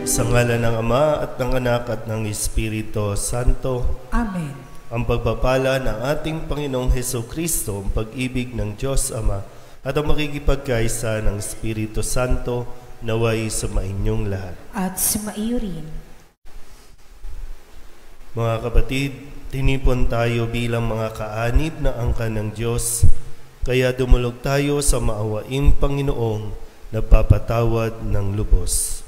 Sa ngalan ng Ama at ng Anak at ng Espiritu Santo. Amen. Ang pagpapala ng ating Panginoong Hesukristo, ang pag-ibig ng Diyos Ama, at ang makikipagkaisa ng Espiritu Santo naway sa mainyong lahat. At sumaiyo rin. Mga kapatid, tinipon tayo bilang mga kaanib na angkan ng Diyos, kaya dumulog tayo sa maawaing Panginoong nagpapatawad ng lubos.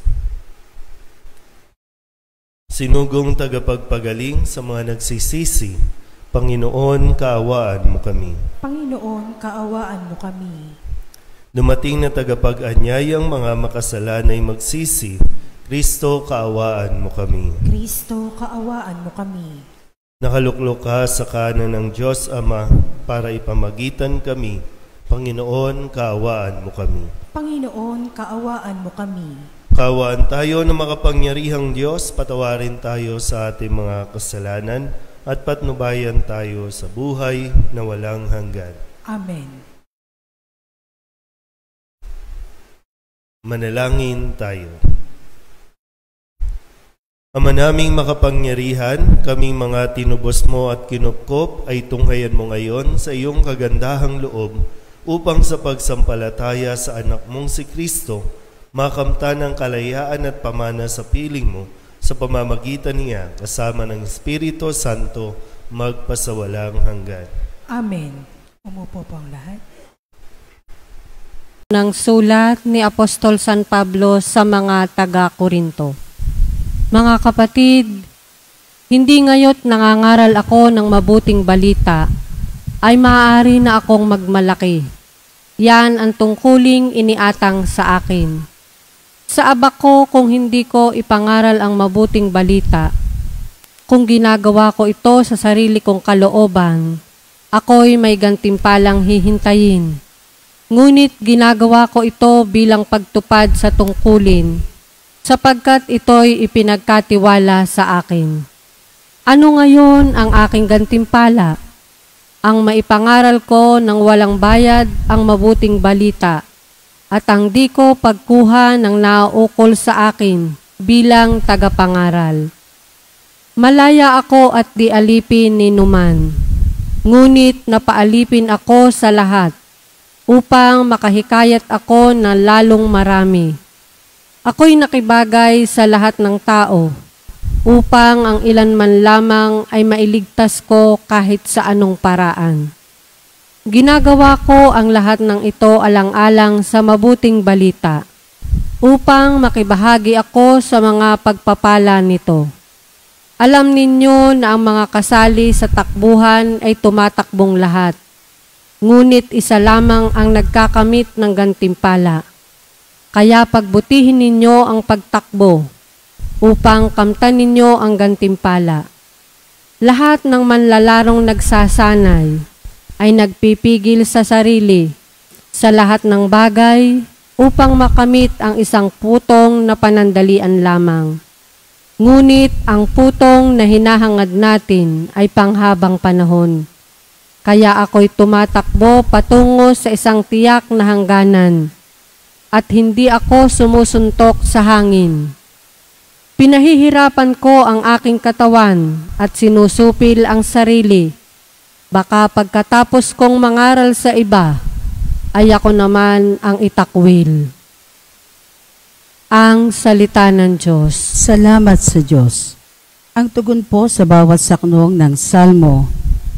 Sinugong tagapagpagaling sa mga nagsisisi, Panginoon, kaawaan mo kami. Panginoon, kaawaan mo kami. Dumating na tagapag-anyayang mga makasalanay magsisi, Kristo, kaawaan mo kami. Kristo, kaawaan mo kami. Nakaluklok ka sa kanan ng Diyos Ama para ipamagitan kami, Panginoon, kaawaan mo kami. Panginoon, kaawaan mo kami. Kaawaan tayo ng makapangyarihang Diyos, patawarin tayo sa ating mga kasalanan at patnubayan tayo sa buhay na walang hanggan. Amen. Manalangin tayo. Ama naming makapangyarihan, kaming mga tinubos mo at kinupkop ay tunghayan mo ngayon sa iyong kagandahang loob upang sa pagsampalataya sa anak mong si Kristo, makamtan ng kalayaan at pamana sa piling mo sa pamamagitan niya kasama ng Espiritu Santo magpasawalang hanggan. Amen. Umupo po ang lahat. Ng sulat ni Apostol San Pablo sa mga taga-Korinto. Mga kapatid, hindi ngayo't nangangaral ako ng mabuting balita, ay maaari na akong magmalaki. Yan ang tungkuling iniatang sa akin. Sa abak ko kung hindi ko ipangaral ang mabuting balita, kung ginagawa ko ito sa sarili kong kalooban, ako'y may gantimpalang hihintayin. Ngunit ginagawa ko ito bilang pagtupad sa tungkulin, sapagkat ito'y ipinagkatiwala sa akin. Ano ngayon ang aking gantimpala? Ang maipangaral ko ng walang bayad ang mabuting balita, at ang di ko pagkuha ng nauukol sa akin bilang tagapangaral. Malaya ako at di alipin ni numan, ngunit napaalipin ako sa lahat, upang makahikayat ako na lalong marami. Ako'y nakibagay sa lahat ng tao, upang ang ilan man lamang ay mailigtas ko kahit sa anong paraan. Ginagawa ko ang lahat ng ito alang-alang sa mabuting balita, upang makibahagi ako sa mga pagpapala nito. Alam ninyo na ang mga kasali sa takbuhan ay tumatakbong lahat, ngunit isa lamang ang nagkakamit ng gantimpala. Kaya pagbutihin ninyo ang pagtakbo, upang kamtan ninyo ang gantimpala. Lahat ng manlalarong nagsasanay ay nagpipigil sa sarili sa lahat ng bagay upang makamit ang isang putong na panandalian lamang. Ngunit ang putong na hinahangad natin ay panghabang panahon. Kaya ako'y tumatakbo patungo sa isang tiyak na hangganan at hindi ako sumusuntok sa hangin. Pinahihirapan ko ang aking katawan at sinusupil ang sarili. Baka pagkatapos kong mangaral sa iba, ay ako naman ang itakwil. Ang salita ng Diyos. Salamat sa Diyos. Ang tugon po sa bawat saknong ng salmo,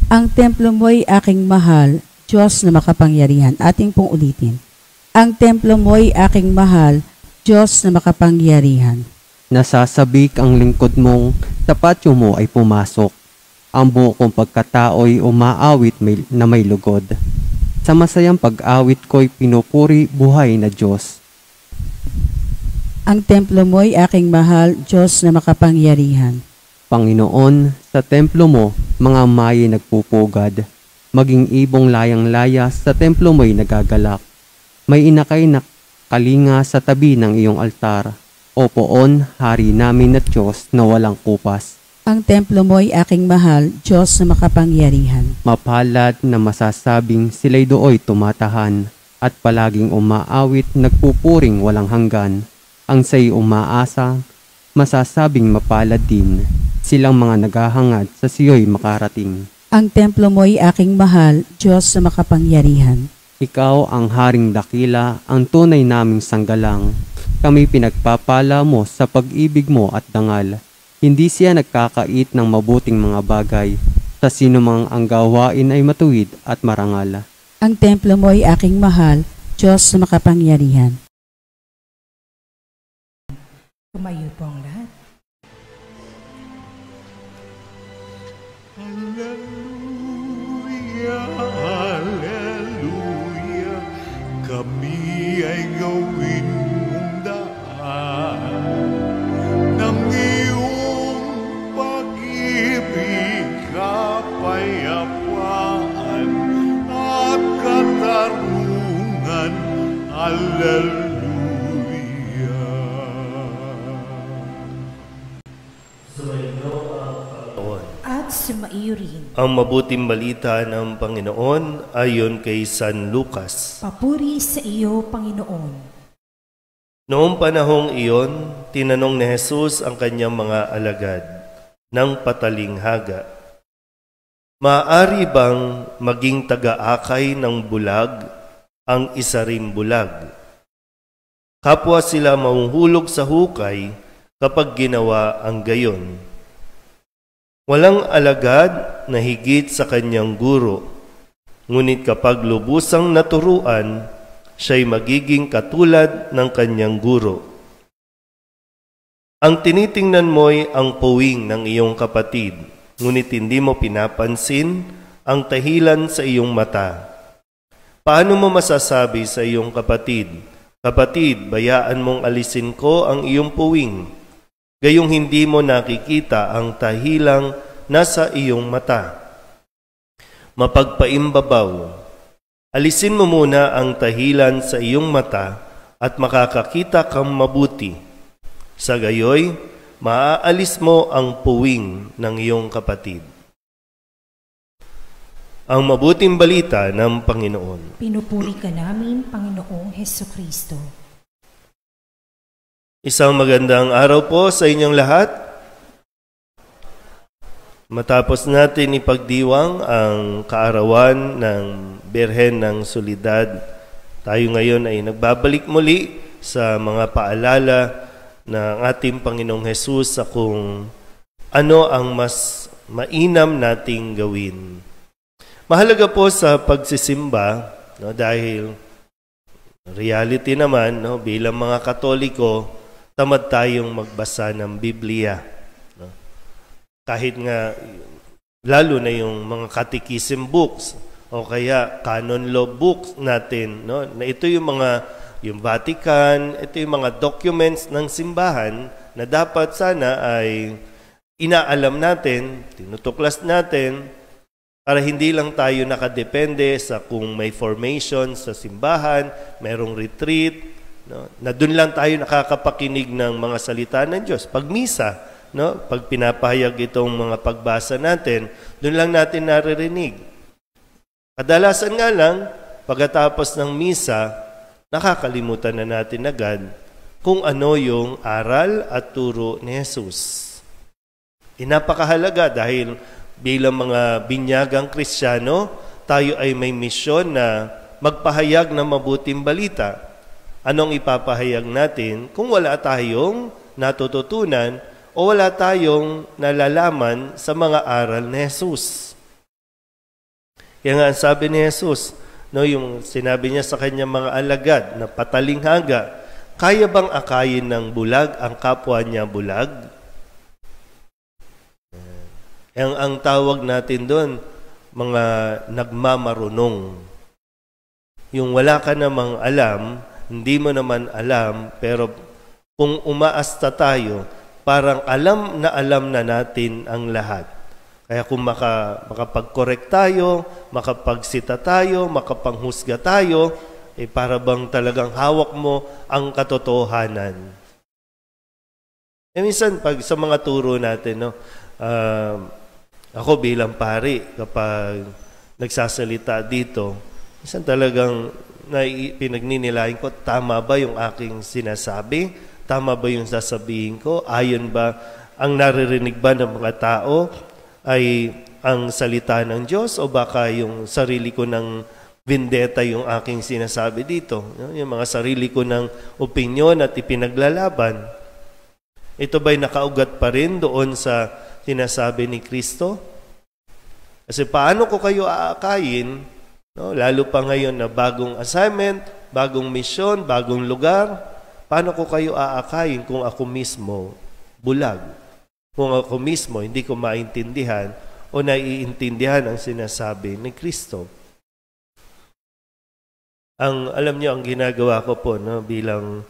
ang templo mo'y aking mahal, Diyos na makapangyarihan. Ating pong ulitin. Ang templo mo'y aking mahal, Diyos na makapangyarihan. Nasasabik ang lingkod mong sa patio mo ay pumasok. Ang buo kong pagkatao'y umaawit na may lugod. Sa masayang pag-awit ko'y pinupuri buhay na Diyos. Ang templo mo'y aking mahal, Diyos na makapangyarihan. Panginoon, sa templo mo, mga maye nagpupugad. Maging ibong layang-laya sa templo mo'y nagagalak. May inakay na kalinga sa tabi ng iyong altar. O poon, hari namin na Diyos na walang kupas. Ang templo mo'y aking mahal, Diyos na makapangyarihan. Mapalad na masasabing sila'y dooy tumatahan at palaging umaawit nagpupuring walang hanggan. Ang say umaasa, masasabing mapalad din. Silang mga naghahangad sa siyo'y makarating. Ang templo mo'y aking mahal, Diyos na makapangyarihan. Ikaw ang haring dakila, ang tunay naming sanggalang. Kami pinagpapala mo sa pag-ibig mo at dangal. Hindi siya nagkakait ng mabuting mga bagay. Sa sinumang ang gawain ay matuwid at marangal. Ang templo mo'y aking mahal, Diyos na makapangyarihan. Tumayo po ang lahat. Hallelujah, kami ay gawin mong daan ng iyong pag-ibig, kapayapaan at katarungan. Hallelujah. At sumaiyo rin. Ang mabuting balita ng Panginoon ayon kay San Lucas. Papuri sa iyo, Panginoon. Noong panahong iyon, tinanong ni Jesus ang kanyang mga alagad ng patalinghaga, maaari bang maging taga-akay ng bulag ang isa ring bulag? Kapwa sila mahuhulog sa hukay kapag ginawa ang gayon. Walang alagad na higit sa kanyang guro, ngunit kapag lubusang naturuan, siya'y magiging katulad ng kanyang guro. Ang tinitingnan mo'y ang puwing ng iyong kapatid, ngunit hindi mo pinapansin ang tahilan sa iyong mata. Paano mo masasabi sa iyong kapatid, "Kapatid, bayaan mong alisin ko ang iyong puwing," gayong hindi mo nakikita ang tahilang nasa iyong mata? Mapagpaimbabaw, alisin mo muna ang tahilan sa iyong mata at makakakita kang mabuti. Sa gayoy, maaalis mo ang puwing ng iyong kapatid. Ang mabuting balita ng Panginoon. Pinupuri ka namin, Panginoong Hesukristo. Isang magandang araw po sa inyong lahat. Matapos natin ipagdiwang ang kaarawan ng Birhen ng Soledad, tayo ngayon ay nagbabalik muli sa mga paalala ng ating Panginoong Hesus sa kung ano ang mas mainam nating gawin. Mahalaga po sa pagsisimba, dahil reality naman, bilang mga Katoliko, tamad tayong magbasa ng Biblia. Kahit nga, lalo na yung mga catechism books o kaya canon law books natin, na ito yung Vatican, ito yung mga documents ng simbahan na dapat sana ay inaalam natin, tinutuklas natin, para hindi lang tayo nakadepende sa kung may formation sa simbahan, mayroong retreat, na doon lang tayo nakakapakinig ng mga salita ng Diyos. Pag misa, pag pinapahayag itong mga pagbasa natin, doon lang natin naririnig. Kadalasan nga lang, pagkatapos ng misa, nakakalimutan na natin agad kung ano yung aral at turo ni Jesus. Napakahalaga dahil bilang mga binyagang Kristiyano, tayo ay may misyon na magpahayag ng mabuting balita. Anong ipapahayag natin kung wala tayong natututunan o wala tayong nalalaman sa mga aral ni Jesus? Kaya nga sabi ni Jesus, no, yung sinabi niya sa kanyang mga alagad na patalinghaga, kaya bang akayin ng bulag ang kapwa niya bulag? Ang tawag natin doon, mga nagmamarunong. Yung wala ka namang alam, hindi mo naman alam, pero kung umaasta tayo, parang alam na natin ang lahat. Kaya kung makapag-correct tayo, makapagsita tayo, makapanghusga tayo, para bang talagang hawak mo ang katotohanan. Minsan, pag sa mga turo natin, no, ako bilang pari, kapag nagsasalita dito, minsan talagang pinagninilayan ko, tama ba yung aking sinasabi? Tama ba yung sasabihin ko? Ayon ba ang naririnig ba ng mga tao ay ang salita ng Diyos o baka yung sarili ko ng vendetta yung aking sinasabi dito? Yung mga sarili ko ng opinyon at ipinaglalaban. Ito ba'y nakaugat pa rin doon sa sinasabi ni Kristo? Kasi paano ko kayo aakayin, no? Lalo pa ngayon na bagong assignment, bagong misyon, bagong lugar, paano ko kayo aakayin kung ako mismo bulag? Kung ako mismo hindi ko maintindihan o naiintindihan ang sinasabi ni Kristo? Alam niyo, ang ginagawa ko po, no, bilang,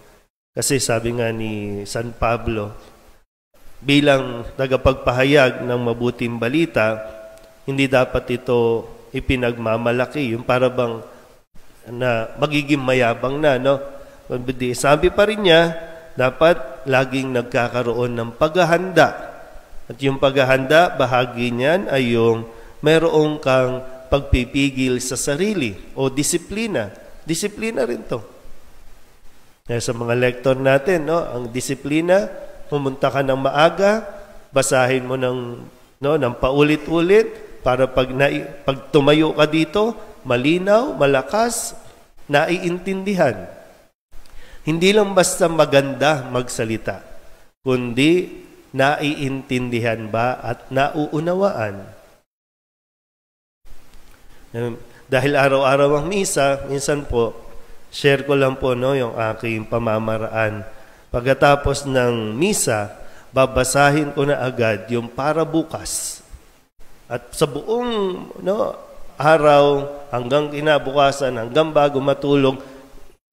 kasi sabi nga ni San Pablo, bilang tagapagpahayag ng mabuting balita, hindi dapat ito ipinagmamalaki, yung para bang na magiging mayabang na, no? Sabi pa rin niya, dapat laging nagkakaroon ng paghahanda. At yung paghahanda, bahagi niyan ay yung mayroong kang pagpipigil sa sarili o disiplina. Disiplina rin to. Kaya sa mga lektor natin, no, ang disiplina, pumunta ka ng maaga, basahin mo ng paulit-ulit para pag tumayo ka dito, malinaw, malakas, naiintindihan. Hindi lang basta maganda magsalita, kundi naiintindihan ba at nauunawaan. Dahil araw-araw ang misa, minsan po, share ko lang po, no, yung aking pamamaraan. Pagkatapos ng misa, babasahin ko na agad yung para bukas. At sa buong, no, araw, hanggang kinabukasan, hanggang bago matulog,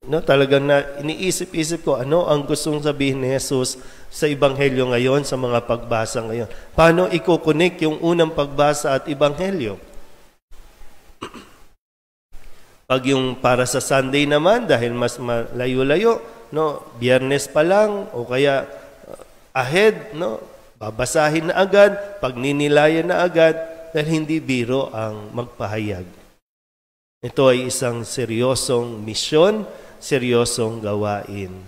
no, talagang iniisip-isip ko ano ang gustong sabihin ni Jesus sa Ebanghelyo ngayon, sa mga pagbasa ngayon. Paano i-connect yung unang pagbasa at Ebanghelyo? Pag yung para sa Sunday naman, dahil mas malayo-layo, no, Biyernes pa lang o kaya ahead, no, babasahin na agad, pagninilayan na agad, dahil hindi biro ang magpahayag. Ito ay isang seryosong misyon, seryosong gawain.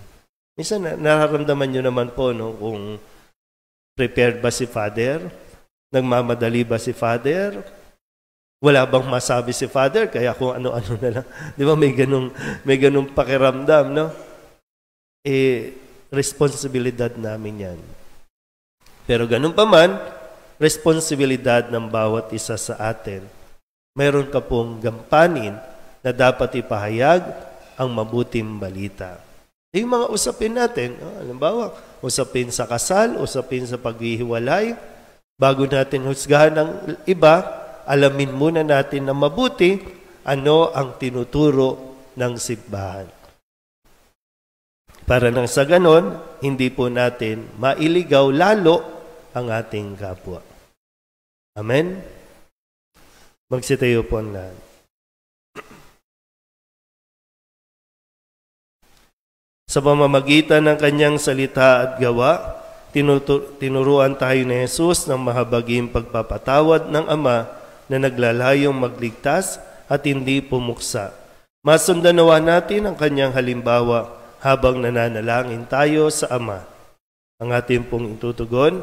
Minsan nararamdaman nyo naman po, no, kung prepared ba si Father? Nagmamadali ba si Father? Wala bang masabi si Father? Kaya kung ano-ano na lang. Di ba may ganung pakiramdam, no? Responsibilidad namin yan. Pero ganun pa man, responsibilidad ng bawat isa sa atin. Mayroon ka pong gampanin na dapat ipahayag ang mabuting balita. Yung mga usapin natin, halimbawa, usapin sa kasal, usapin sa paghihiwalay, bago natin husgahan ng iba, alamin muna natin na mabuti ano ang tinuturo ng simbahan. Para nang sa ganon, hindi po natin mailigaw lalo ang ating kapwa. Amen? Magsitayo po na. Sa pamamagitan ng kanyang salita at gawa, tinuruan tayo ni Jesus ng mahabaging pagpapatawad ng Ama na naglalayong magligtas at hindi pumuksa. Masundan nawa natin ang kanyang halimbawa habang nananalangin tayo sa Ama. Ang ating pong itutugon,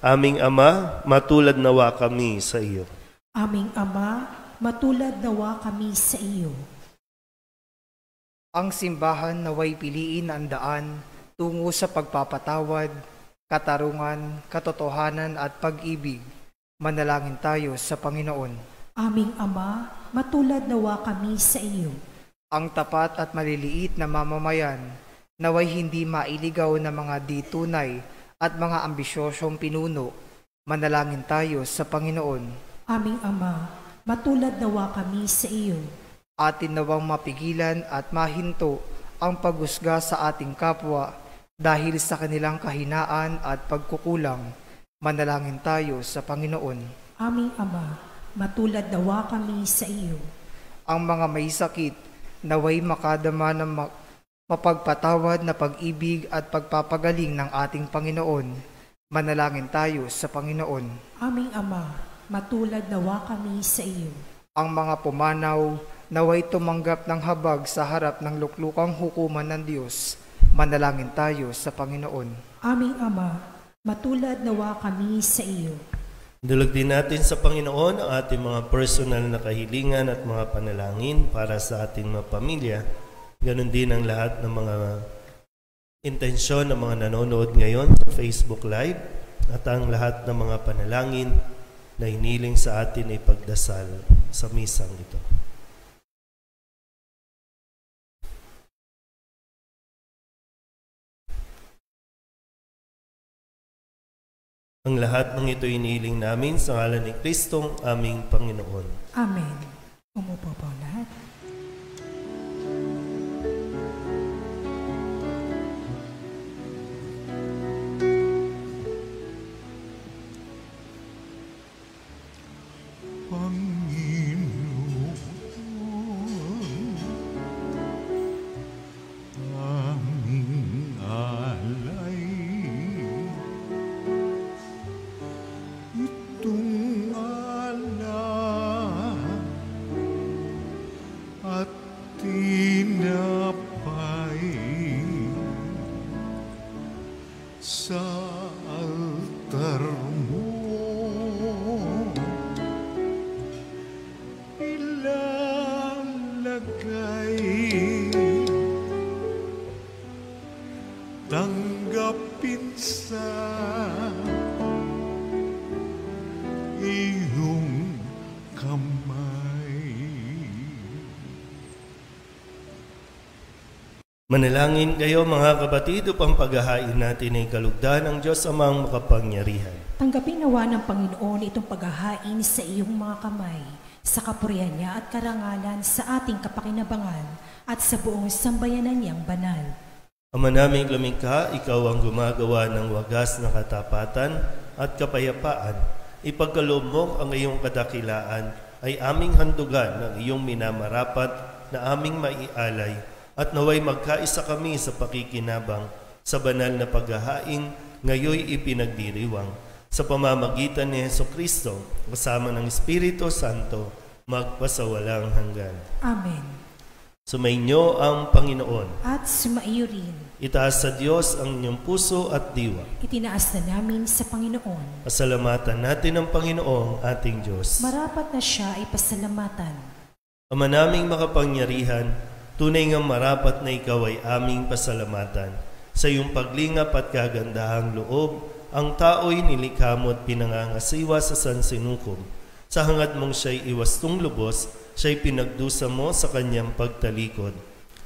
aming Ama, matulad nawa kami sa iyo. Aming Ama, matulad nawa kami sa iyo. Ang simbahan naway piliin ang daan tungo sa pagpapatawad, katarungan, katotohanan at pag-ibig. Manalangin tayo sa Panginoon. Aming Ama, matulad nawa kami sa iyo. Ang tapat at maliliit na mamamayan, naway hindi mailigaw ng mga di tunay at mga ambisyosong pinuno. Manalangin tayo sa Panginoon. Aming Ama, matulad nawa kami sa iyo. Atin nawang mapigilan at mahinto ang paghusga sa ating kapwa dahil sa kanilang kahinaan at pagkukulang. Manalangin tayo sa Panginoon. Aming Ama, matulad nawa kami sa iyo. Ang mga may sakit, naway makadama ng mapagpatawad na pag-ibig at pagpapagaling ng ating Panginoon. Manalangin tayo sa Panginoon. Aming Ama, matulad nawa kami sa iyo. Ang mga pumanaw, naway tumanggap ng habag sa harap ng luklukang hukuman ng Diyos. Manalangin tayo sa Panginoon. Aming Ama, matulad nawa kami sa iyo. Dalog din natin sa Panginoon ang ating mga personal na kahilingan at mga panalangin para sa ating mga pamilya. Ganon din ang lahat ng mga intensyon ng mga nanonood ngayon sa Facebook Live at ang lahat ng mga panalangin na hiniling sa atin ay pagdasal sa misang ito. Ang lahat ng ito inihiling namin sa ngalan ni Kristong aming Panginoon. Amen. Umupo po lahat. Tanggapin sa iyong kamay. Manalangin kayo mga kapatid upang paghahain natin ay kalugdan ng Diyos Amang makapangyarihan. Tanggapin nawa ng Panginoon itong paghahain sa iyong mga kamay, sa kapurihan niya at karangalan sa ating kapakinabangan at sa buong sambayanan niyang banal. Ama naming lumikha, ikaw ang gumagawa ng wagas na katapatan at kapayapaan. Ipagkaloob mo ang iyong kadakilaan ay aming handugan ng iyong minamarapat na aming maialay at naway magkaisa kami sa pakikinabang sa banal na paghahain ngayoy ipinagdiriwang sa pamamagitan ni Jesucristo kasama ng Espiritu Santo magpasawalang hanggan. Amen. Sumainyo ang Panginoon. At sumaiyo rin. Itaas sa Diyos ang inyong puso at diwa. Itinaas na namin sa Panginoon. Pasalamatan natin ang Panginoong ating Diyos. Marapat na siya ay pasalamatan. Ama naming makapangyarihan, tunay ngang marapat na ikaw ay aming pasalamatan. Sa iyong paglingap at kagandahang loob, ang tao'y nilikha mo at pinangangasiwa sa sansinukob. Sa hangad mong siya'y iwastong lubos, siya'y pinagdusa mo sa kanyang pagtalikod.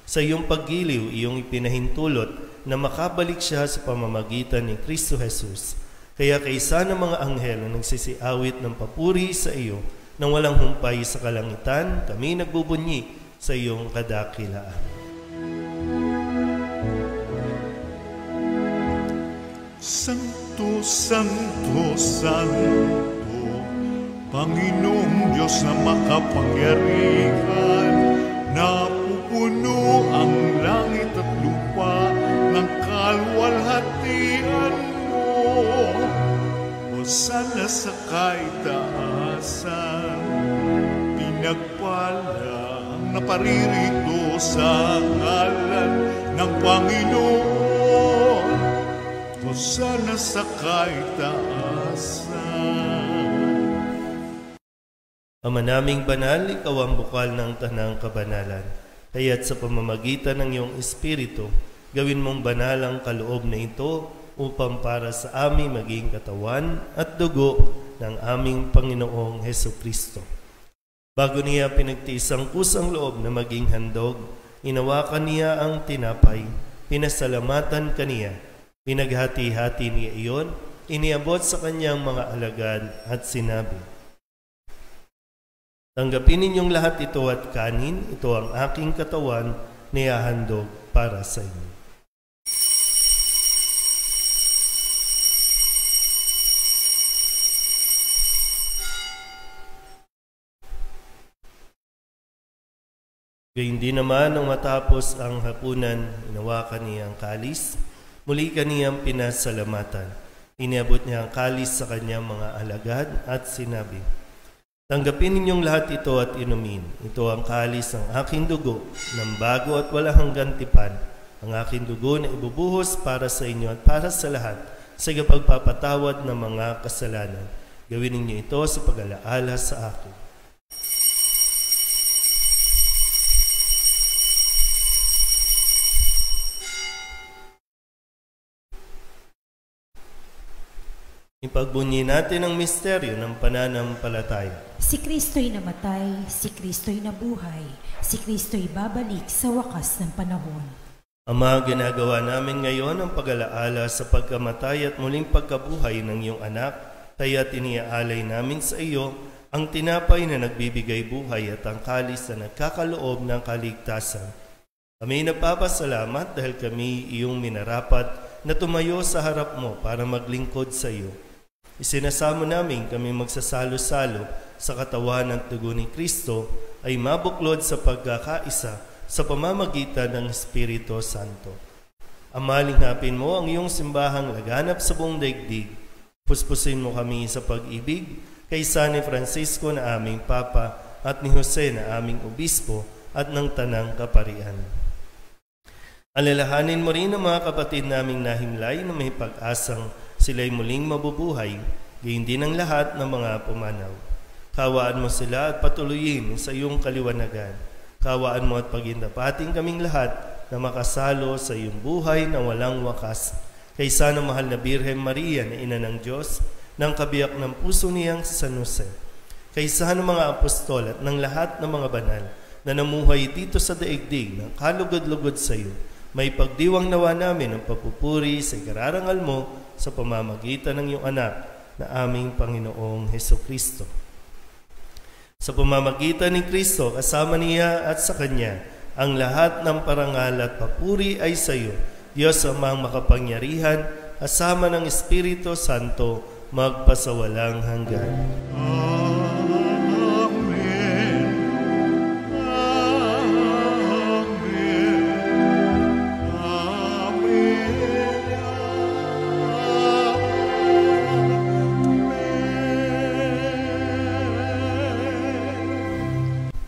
Sa iyong paggiliw, iyong ipinahintulot na makabalik siya sa pamamagitan ni Kristo Jesus. Kaya kaysa ng mga anghel na nagsisiawit ng papuri sa iyo, nang walang humpay sa kalangitan, kami nagbubunyi sa iyong kadakilaan. Santo, Santo, Santo, Panginoong Diyos na makapangyarihan, napupuno ang langit at lupa ng kaluwalhatian mo. Hosana sa kaitaasan, pinagpala ang naparirito sa ngalan ng Panginoon. Hosana sa kaitaasan. Ama naming banal, ikaw ang bukal ng tanang kabanalan. Kaya't sa pamamagitan ng iyong Espiritu, gawin mong banal ang kaloob na ito upang para sa amin maging katawan at dugo ng aming Panginoong Hesukristo. Bago niya pinagtiis ang kusang loob na maging handog, inawakan niya ang tinapay, pinasalamatan kaniya, pinaghati-hati niya iyon, iniabot sa kanyang mga alagad at sinabi, "Tanggapin ninyong lahat ito at kanin, ito ang aking katawan na ihahandog para sa inyo." Gayun din naman nang matapos ang hapunan, inawakan niya ang kalis, muli kaniyang pinasalamatan. Iniabot niya ang kalis sa kanyang mga alagad at sinabi, "Tanggapin ninyong lahat ito at inumin. Ito ang kalis ng aking dugo, ng bago at walang hanggang tipan. Ang aking dugo na ibubuhos para sa inyo at para sa lahat sa pagpapatawad ng mga kasalanan. Gawin ninyo ito sa pag-alaala sa akin." Ipagbunyi natin ang misteryo ng pananampalataya. Si Kristo'y namatay, si Kristo'y nabuhay, si Kristo'y babalik sa wakas ng panahon. Ama, ginagawa namin ngayon ang pag-alaala sa pagkamatay at muling pagkabuhay ng iyong anak, kaya't iniaalay namin sa iyo ang tinapay na nagbibigay buhay at ang kalis na nagkakaloob ng kaligtasan. Kami nagpapasalamat dahil kami iyong minarapat na tumayo sa harap mo para maglingkod sa iyo. Isinasamo namin kami magsasalo-salo sa katawan ng dugo ni Kristo ay mabuklod sa pagkakaisa sa pamamagitan ng Espiritu Santo. Ama, linghapin mo ang iyong simbahang laganap sa buong daigdig. Puspusin mo kami sa pag-ibig kay San Francisco na aming Papa at ni Jose na aming Obispo at ng Tanang Kaparian. Alalahanin mo rin ang mga kapatid naming nahimlay na may pag-asang sila'y muling mabubuhay, gayon din ang lahat ng mga pumanaw. Kawaan mo sila at patuloyin sa iyong kaliwanagan. Kawaan mo at pagindapating kaming lahat na makasalo sa iyong buhay na walang wakas. Kaysa ng mahal na Birhen Maria na Ina ng Diyos, ng kabiyak ng puso niyang si San Jose. Kaysa ng mga apostol at ng lahat ng mga banal na namuhay dito sa daigdig ng kalugod-lugod sa iyo, may pagdiwang nawa namin ang papupuri sa ikararangal mo sa pamamagitan ng iyong anak na aming Panginoong Hesukristo. Sa pamamagitan ni Kristo, kasama niya at sa Kanya, ang lahat ng parangal at papuri ay sa iyo, Diyos Amang makapangyarihan, kasama ng Espiritu Santo, magpasawalang hanggan.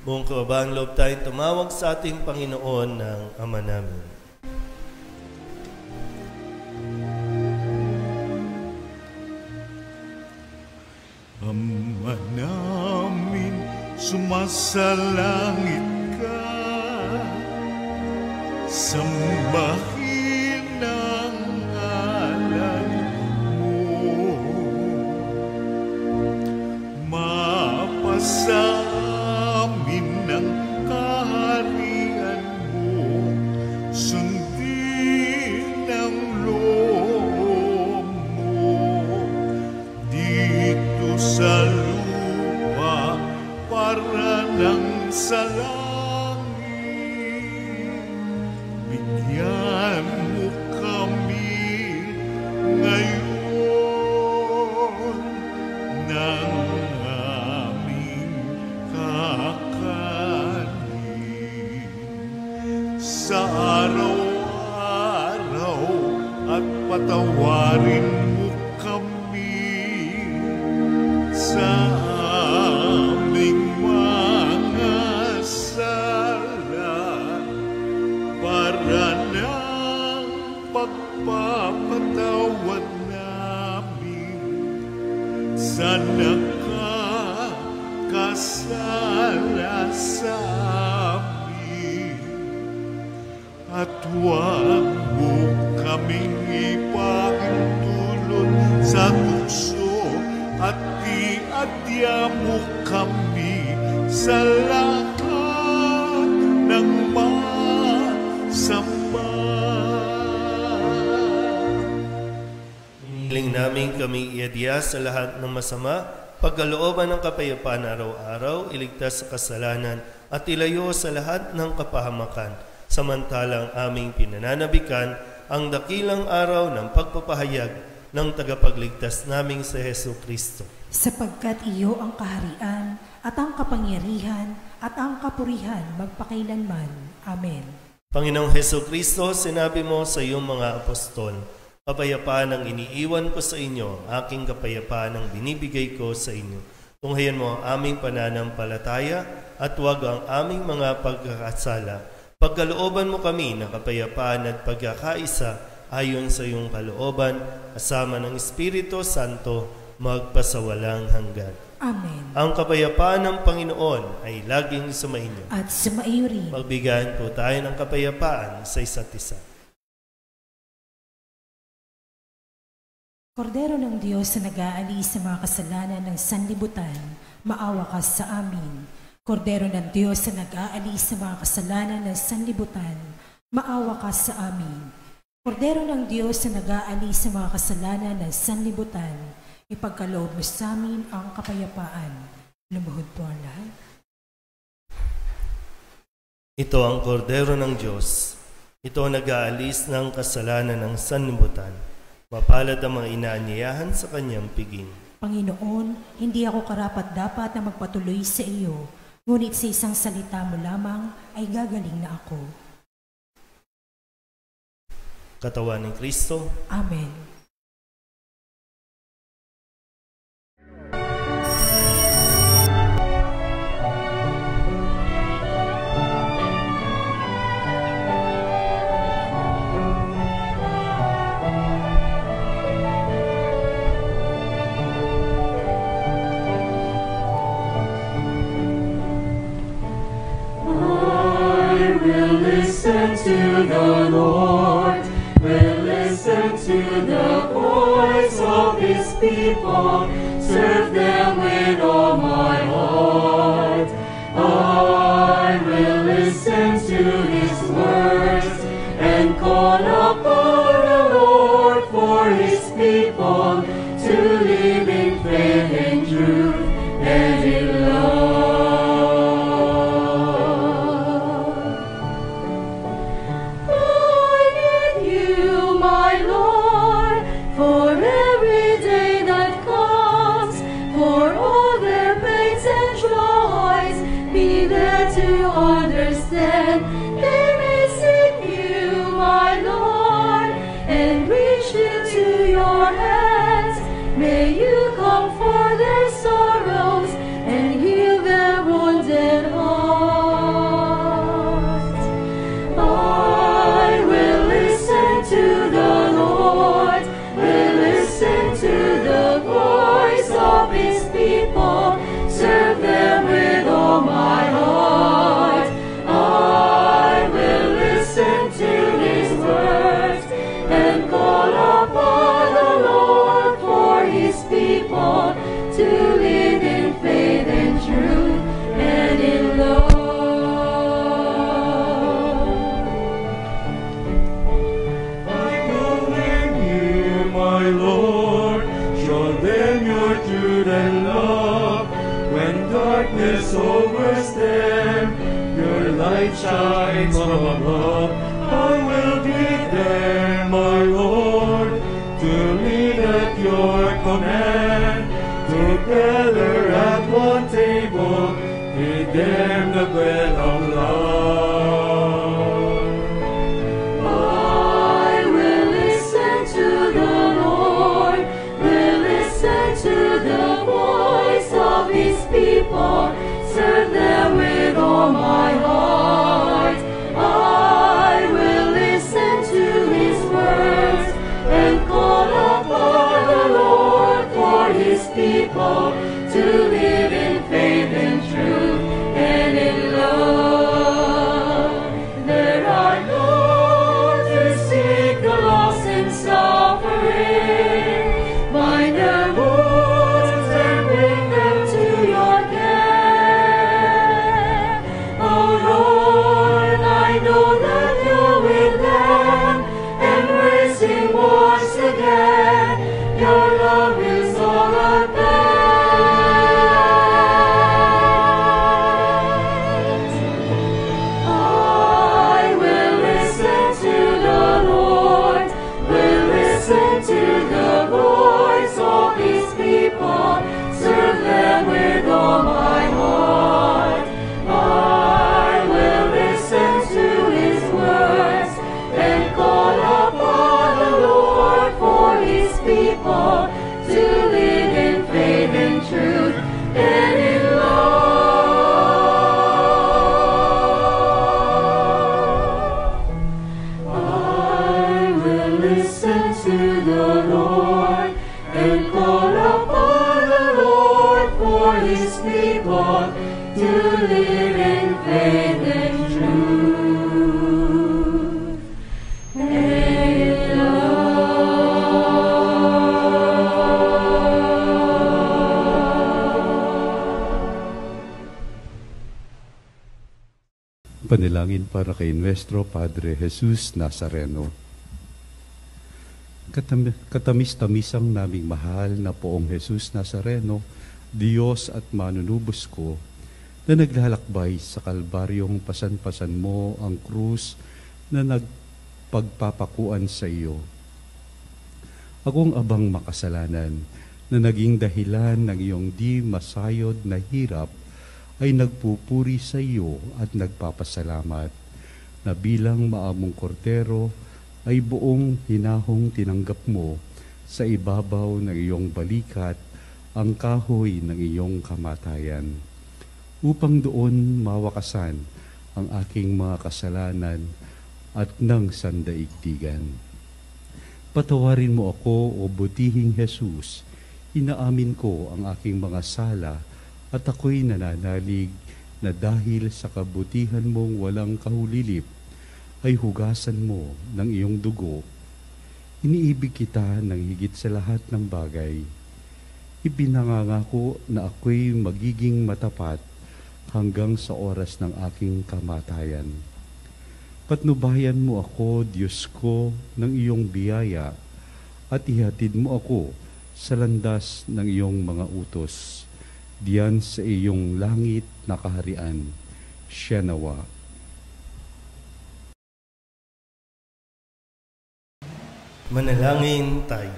Buong kababang loob tayong tumawag sa ating Panginoon ng Ama namin. Ama namin, sumasalangit ka, sambahin ang ngalan mo, mapasa ng kaharian mo, sundin ang loob mo, dito sa lupa para ng sa langit. Bigyan mo kami ngayon ng aming sa araw-araw at patawarin mo kami sa aming mga sala para ng pagpapatawad namin sa nakakasala sa at huwag mo kaming ipahintulot sa tukso at iadya mo kami sa lahat ng masamba. Hiling namin kami iadya sa lahat ng masama, pagkalooban ng kapayapaan araw-araw, iligtas sa kasalanan at ilayo sa lahat ng kapahamakan, samantalang aming pinananabikan ang dakilang araw ng pagpapahayag ng tagapagligtas naming si Hesu Kristo. Sapagkat iyo ang kaharian at ang kapangyarihan at ang kapurihan magpakailanman. Amen. Panginoong Hesu Kristo, sinabi mo sa iyong mga apostol, kapayapaan ang iniiwan ko sa inyo, aking kapayapaan ang binibigay ko sa inyo. Tunghayan mo ang aming pananampalataya at huwag ang aming mga pagkakasala. Pagkalooban mo kami ng kapayapaan at pagkakaisa ayon sa iyong kalooban, kasama ng Espiritu Santo, magpasawalang hanggan. Amen. Ang kapayapaan ng Panginoon ay laging sumainyo. At sumaiyo rin. Magbigayan po tayo ng kapayapaan sa isa't isa. Kordero ng Diyos na nag-aalis sa mga kasalanan ng sanlibutan, maawa ka sa amin. Kordero ng Diyos na nag-aalis sa mga kasalanan ng sanlibutan, maawa ka sa amin. Kordero ng Diyos na nag-aalis sa mga kasalanan ng sanlibutan, ipagkaloob mo sa amin ang kapayapaan. Lumuhod po ang lahat. Ito ang kordero ng Diyos. Ito ang nag-aalis ng kasalanan ng sanlibutan. Mapalad ang mga inaanyayahan sa kanyang piging. Panginoon, hindi ako karapat-dapat na magpatuloy sa iyo, ngunit sa isang salita mo lamang ay gagaling na ako. Katawan ng Kristo. Amen. To the Lord, will listen to the voice of His people, serve them with all my heart. I will listen to His words and call upon the Lord for His people to live in faith and truth and in love. Understand, they may seek you, my Lord, and reach into your hands. May you comfort their sorrows and heal their wounded hearts. I will listen to the Lord, will listen to the voice of His people, serve them with all my heart. To live in faith and truth and in love. I will in you, my Lord, show them your truth and love. When darkness overtakes them, your light shines from above. I will be there, my Lord, to lead at your command. Together at one table, feed them the bread of love. I will listen to the Lord, will listen to the voice of His people, serve them with all my heart. panalangin para kay Nuestro Padre Jesus Nazareno. Katamis-tamisang naming mahal na Poong Jesus Nazareno, Diyos at manunubos ko, na naglalakbay sa kalbaryong pasan-pasan mo ang krus na nagpagpapakuan sa iyo. Akong abang makasalanan na naging dahilan ng iyong di masayod na hirap ay nagpupuri sa iyo at nagpapasalamat na bilang maamong kordero ay buong hinahong tinanggap mo sa ibabaw ng iyong balikat ang kahoy ng iyong kamatayan, upang doon mawakasan ang aking mga kasalanan at ng sandaigdigan. Patawarin mo ako, o butihing Jesus, inaamin ko ang aking mga sala at ako'y nananalig na dahil sa kabutihan mong walang kahulilip ay hugasan mo ng iyong dugo. Iniibig kita ng higit sa lahat ng bagay. Ipinangangako na ako'y magiging matapat hanggang sa oras ng aking kamatayan. Patnubayan mo ako, Diyos ko, ng iyong biyaya at ihatid mo ako sa landas ng iyong mga utos, diyan sa iyong langit na kaharian. Siya nawa. Manalangin tayo.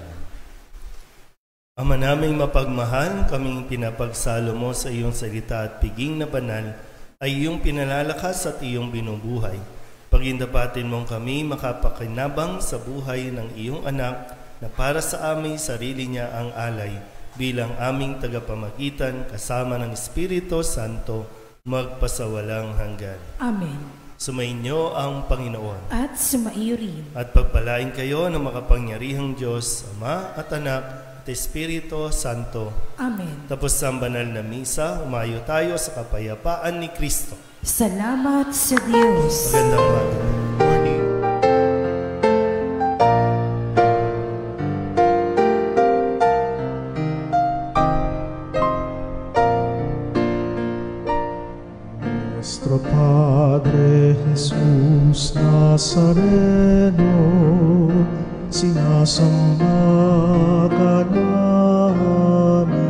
Ama naming mapagmahal, kaming pinapagsalo mo sa iyong salita at piging na banal ay iyong pinalalakas at iyong binubuhay. Pagindapatin mong kami makapakinabang sa buhay ng iyong anak na para sa aming sarili niya ang alay bilang aming tagapamagitan kasama ng Espiritu Santo magpasawalang hanggan. Amen. Sumainyo ang Panginoon. At sumaiyo rin. At pagpalain kayo ng makapangyarihang Diyos, Ama at Anak at Espiritu Santo. Amen. Tapos sa banal na misa, umayo tayo sa kapayapaan ni Kristo. Salamat sa Diyos. Magandang umaga. Morning. Nuestro Padre Jesus Nazareno, sinasamba ka namin,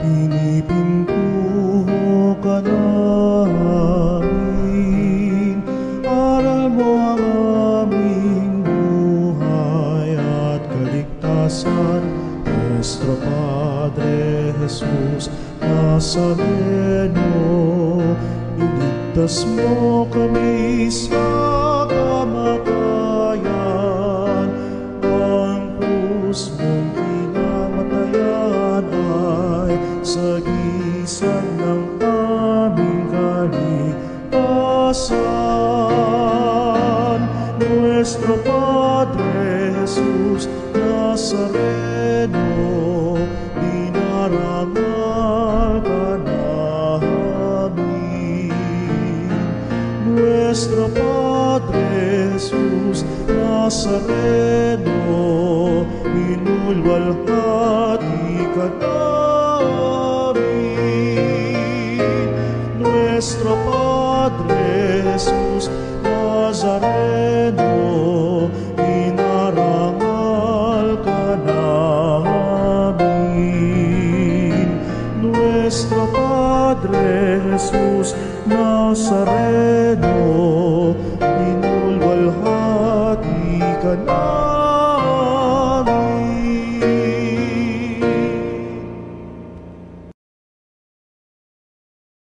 pinipintuho ka namin, aral mo ang aming buhay at kaligtasan. Nuestro Padre Jesus Nazareno, iligtas mo kami sa kamatayan, ang krus mong kinamatayan ay sagisag ng aming kaligtasan. Nuestro Padre Jesus Nazareno, dinarangal ka namin. Nuestro Padre Jesus Nazareno, minulwalhati ka namin. Nuestro Padre Jesus Nazareno, dinarangal ka namin. Nuestro Padre Jesus Nazareno,